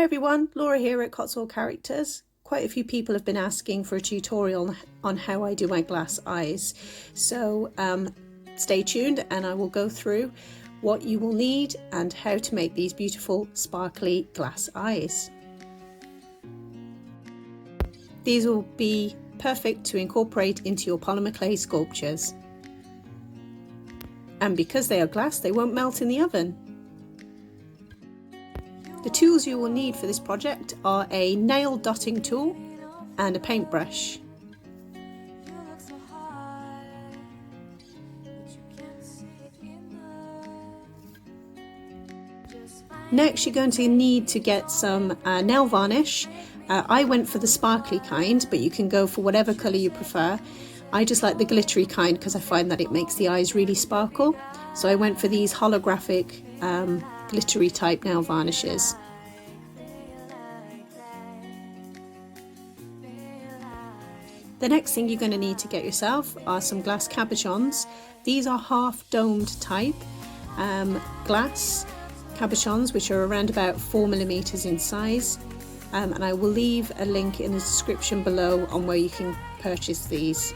everyone, Laura here at Cotswold Characters. Quite a few people have been asking for a tutorial on how I do my glass eyes, so stay tuned and I will go through what you will need and how to make these beautiful sparkly glass eyes. These will be perfect to incorporate into your polymer clay sculptures, and because they are glass they won't melt in the oven. The tools you will need for this project are a nail dotting tool and a paintbrush. Next, you're going to need to get some nail varnish. I went for the sparkly kind, but you can go for whatever colour you prefer. I just like the glittery kind because I find that it makes the eyes really sparkle. So I went for these holographic glittery type nail varnishes. The next thing you're going to need to get yourself are some glass cabochons. These are half domed type glass cabochons, which are around about 4mm in size, and I will leave a link in the description below on where you can purchase these.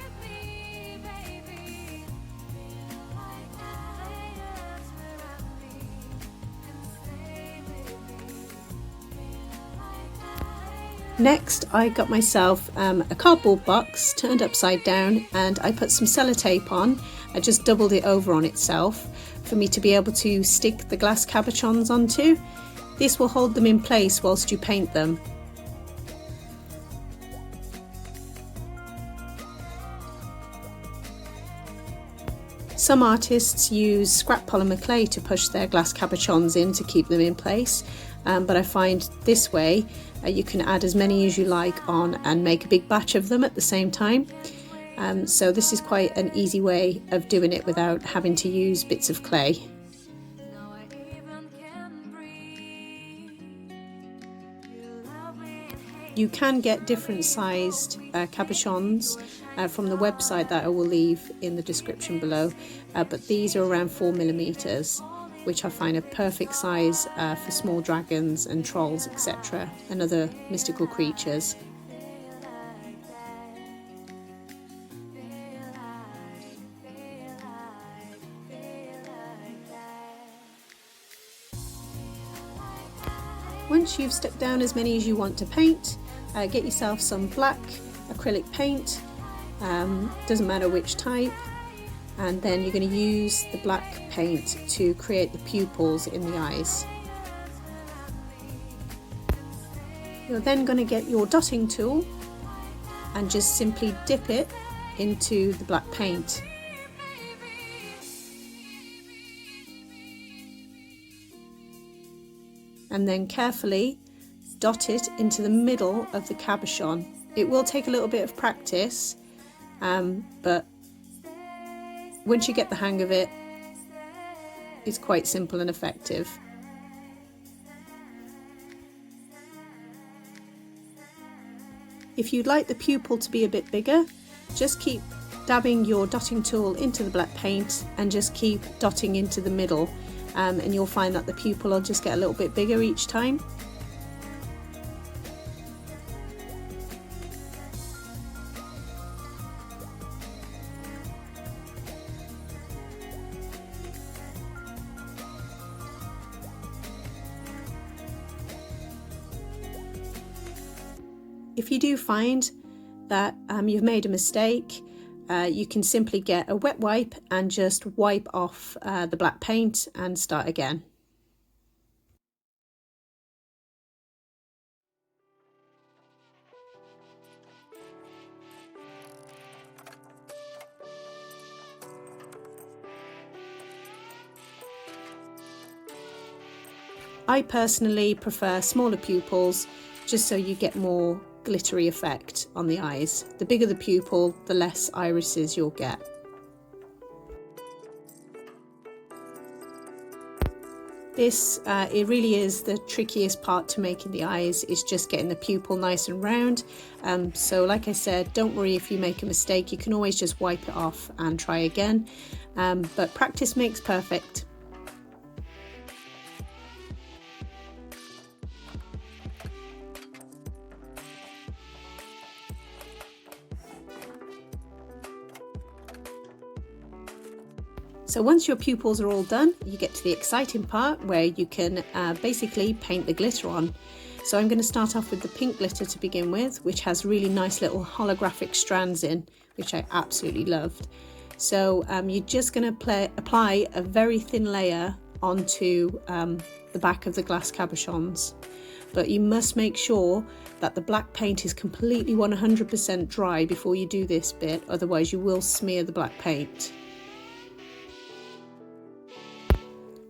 Next, I got myself a cardboard box turned upside down, and I put some sellotape on. I just doubled it over on itself for me to be able to stick the glass cabochons onto. This will hold them in place whilst you paint them. Some artists use scrap polymer clay to push their glass cabochons in to keep them in place, but I find this way you can add as many as you like on and make a big batch of them at the same time. So this is quite an easy way of doing it without having to use bits of clay. You can get different sized cabochons from the website that I will leave in the description below, but these are around 4mm, which I find a perfect size for small dragons and trolls, etc., and other mystical creatures. Once you've stuck down as many as you want to paint, get yourself some black acrylic paint, doesn't matter which type, and then you're going to use the black paint to create the pupils in the eyes. You're then going to get your dotting tool and just simply dip it into the black paint. And then carefully dot it into the middle of the cabochon. It will take a little bit of practice, but once you get the hang of it, it's quite simple and effective. If you'd like the pupil to be a bit bigger, just keep dabbing your dotting tool into the black paint and just keep dotting into the middle, and you'll find that the pupil will just get a little bit bigger each time. If you do find that you've made a mistake, you can simply get a wet wipe and just wipe off the black paint and start again. I personally prefer smaller pupils, just so you get more glittery effect on the eyes. The bigger the pupil, the less irises you'll get. This, it really is the trickiest part to making the eyes, is just getting the pupil nice and round. So like I said, don't worry if you make a mistake, you can always just wipe it off and try again. But practice makes perfect. So once your pupils are all done, you get to the exciting part where you can basically paint the glitter on. So I'm going to start off with the pink glitter to begin with, which has really nice little holographic strands in, which I absolutely loved. So you're just going to apply a very thin layer onto the back of the glass cabochons. But you must make sure that the black paint is completely 100% dry before you do this bit, otherwise you will smear the black paint.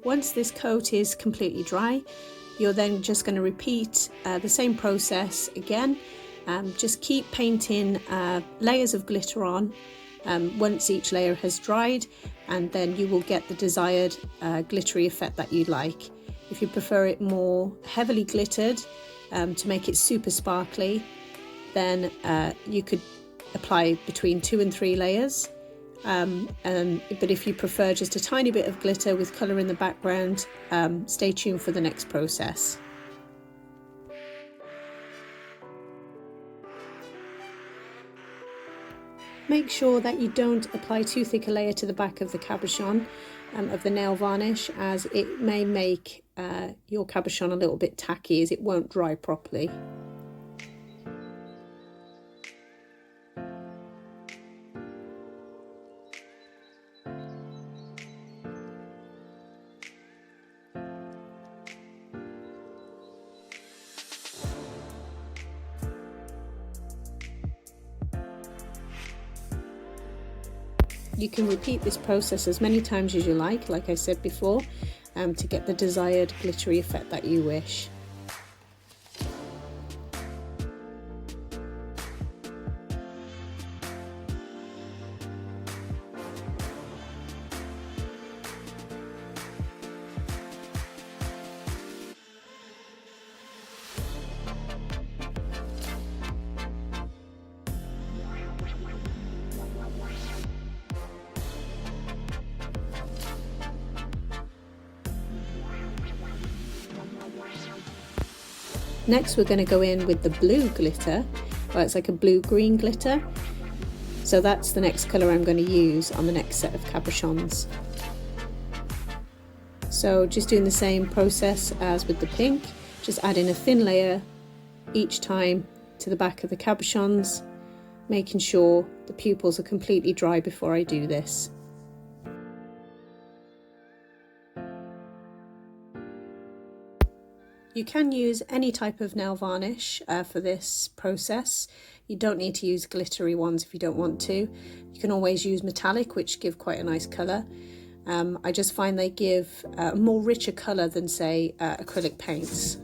Once this coat is completely dry, you're then just going to repeat the same process again. Just keep painting layers of glitter on once each layer has dried, and then you will get the desired glittery effect that you'd like. If you prefer it more heavily glittered to make it super sparkly, then you could apply between 2 and 3 layers. But if you prefer just a tiny bit of glitter with colour in the background, stay tuned for the next process. Make sure that you don't apply too thick a layer to the back of the cabochon of the nail varnish, as it may make your cabochon a little bit tacky, as it won't dry properly. You can repeat this process as many times as you like I said before, to get the desired glittery effect that you wish. Next we're going to go in with the blue glitter. Well, it's like a blue-green glitter. So that's the next colour I'm going to use on the next set of cabochons. So just doing the same process as with the pink, just adding a thin layer each time to the back of the cabochons, making sure the pupils are completely dry before I do this. You can use any type of nail varnish for this process. You don't need to use glittery ones if you don't want to. You can always use metallic, which give quite a nice colour. I just find they give a more richer colour than, say, acrylic paints.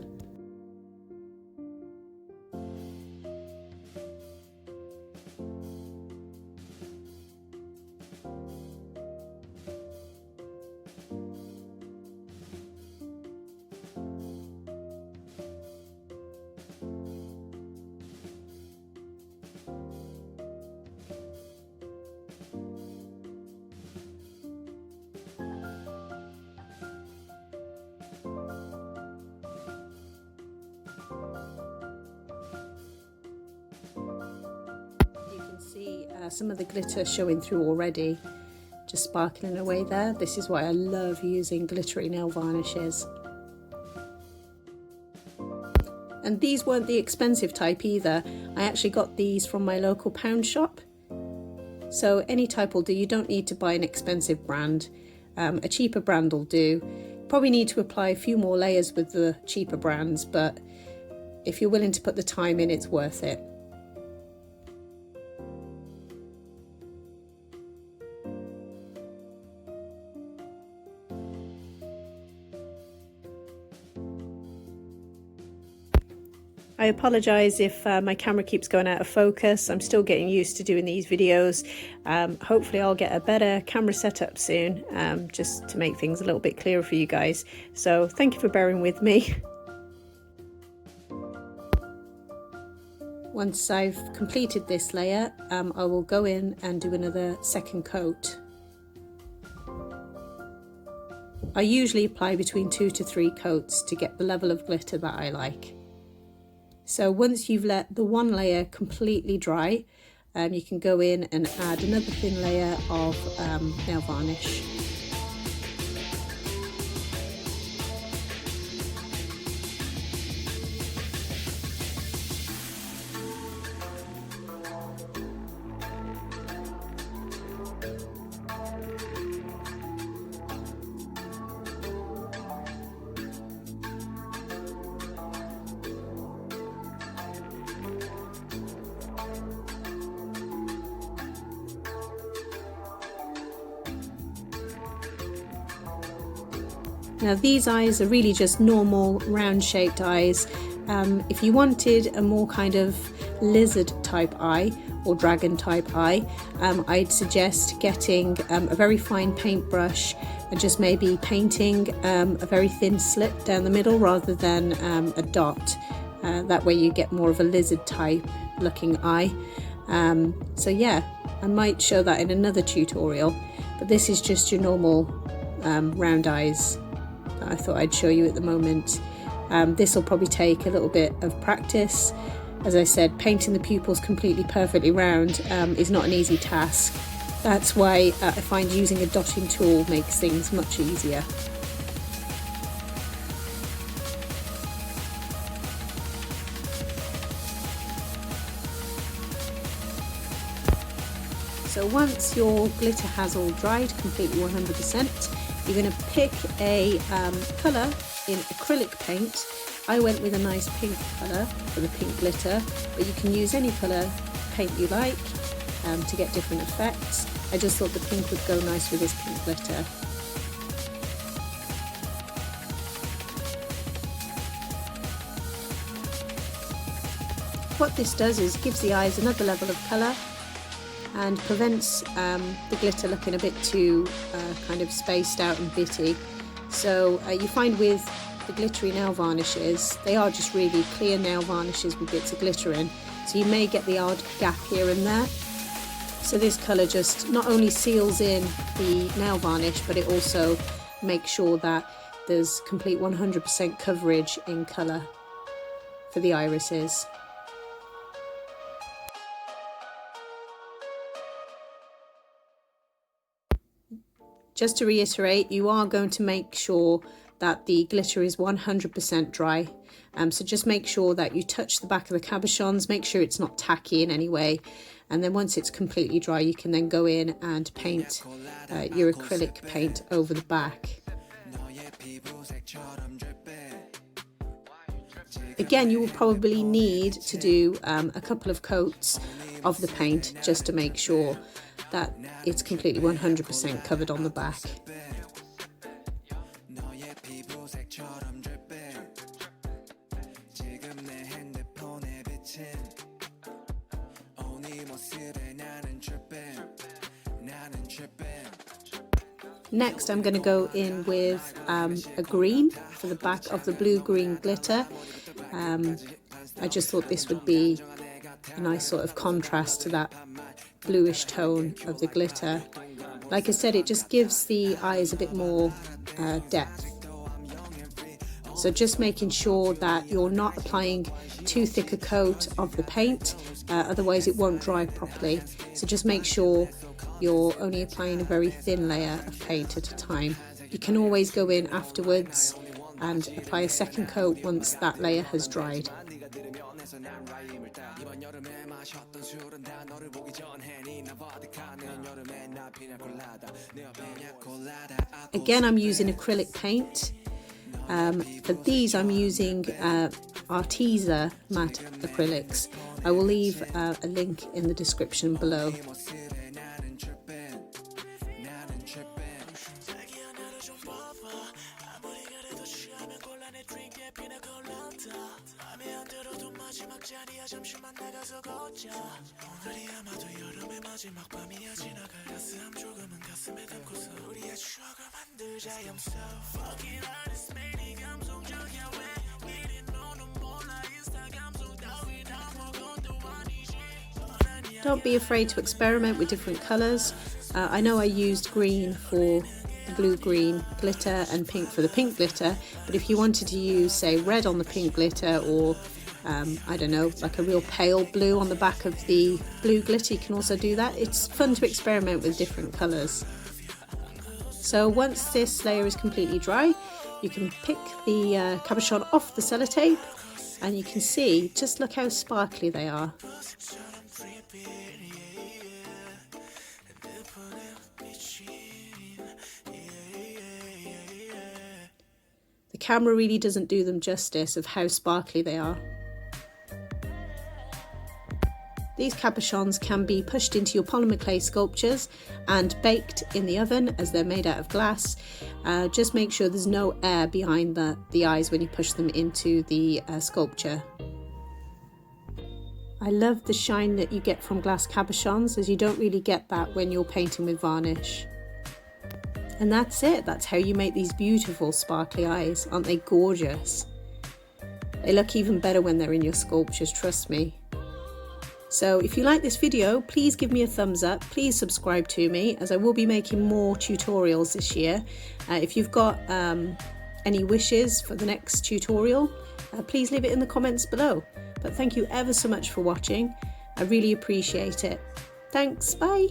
See some of the glitter showing through already, just sparkling away there. This is why I love using glittery nail varnishes. And these weren't the expensive type either. I actually got these from my local pound shop. So any type will do. You don't need to buy an expensive brand. A cheaper brand will do. Probably need to apply a few more layers with the cheaper brands, but if you're willing to put the time in, it's worth it. I apologise if my camera keeps going out of focus. I'm still getting used to doing these videos. Hopefully I'll get a better camera setup soon, just to make things a little bit clearer for you guys. So thank you for bearing with me. Once I've completed this layer, I will go in and do another second coat. I usually apply between 2 to 3 coats to get the level of glitter that I like. So once you've let the one layer completely dry, you can go in and add another thin layer of nail varnish. Now these eyes are really just normal round shaped eyes. If you wanted a more kind of lizard type eye or dragon type eye, I'd suggest getting a very fine paintbrush and just maybe painting a very thin slit down the middle rather than a dot. That way you get more of a lizard type looking eye. So yeah, I might show that in another tutorial, but this is just your normal round eyes that I thought I'd show you at the moment. This will probably take a little bit of practice. As I said, painting the pupils completely perfectly round is not an easy task. That's why I find using a dotting tool makes things much easier. So once your glitter has all dried completely 100%, you're going to pick a colour in acrylic paint. I went with a nice pink colour for the pink glitter, but you can use any colour paint you like to get different effects. I just thought the pink would go nice with this pink glitter. What this does is gives the eyes another level of colour and prevents the glitter looking a bit too kind of spaced out and bitty. So you find with the glittery nail varnishes, they are just really clear nail varnishes with bits of glitter in, so you may get the odd gap here and there. So this colour just not only seals in the nail varnish, but it also makes sure that there's complete 100% coverage in colour for the irises. Just to reiterate, you are going to make sure that the glitter is 100% dry. So just make sure that you touch the back of the cabochons, make sure it's not tacky in any way. And then once it's completely dry, you can then go in and paint your acrylic paint over the back. Again, you will probably need to do a couple of coats of the paint just to make sure that it's completely 100% covered on the back. Next, I'm going to go in with a green for the back of the blue-green glitter. I just thought this would be a nice sort of contrast to that bluish tone of the glitter. Like I said, it just gives the eyes a bit more depth. So just making sure that you're not applying too thick a coat of the paint, otherwise it won't dry properly. So just make sure you're only applying a very thin layer of paint at a time. You can always go in afterwards and apply a second coat once that layer has dried. Again, I'm using acrylic paint. For these I'm using Arteza matte acrylics. I will leave a link in the description below. Don't be afraid to experiment with different colours. I know I used green for the blue-green glitter and pink for the pink glitter, but if you wanted to use, say, red on the pink glitter or I don't know, like a real pale blue on the back of the blue glitter, you can also do that. It's fun to experiment with different colours. So once this layer is completely dry, you can pick the cabochon off the sellotape and you can see, just look how sparkly they are. The camera really doesn't do them justice of how sparkly they are. These cabochons can be pushed into your polymer clay sculptures and baked in the oven as they're made out of glass. Just make sure there's no air behind the eyes when you push them into the sculpture. I love the shine that you get from glass cabochons, as you don't really get that when you're painting with varnish. And that's it. That's how you make these beautiful sparkly eyes. Aren't they gorgeous? They look even better when they're in your sculptures, trust me. So if you like this video, please give me a thumbs up. Please subscribe to me, as I will be making more tutorials this year. If you've got any wishes for the next tutorial, please leave it in the comments below. But thank you ever so much for watching. I really appreciate it. Thanks, bye.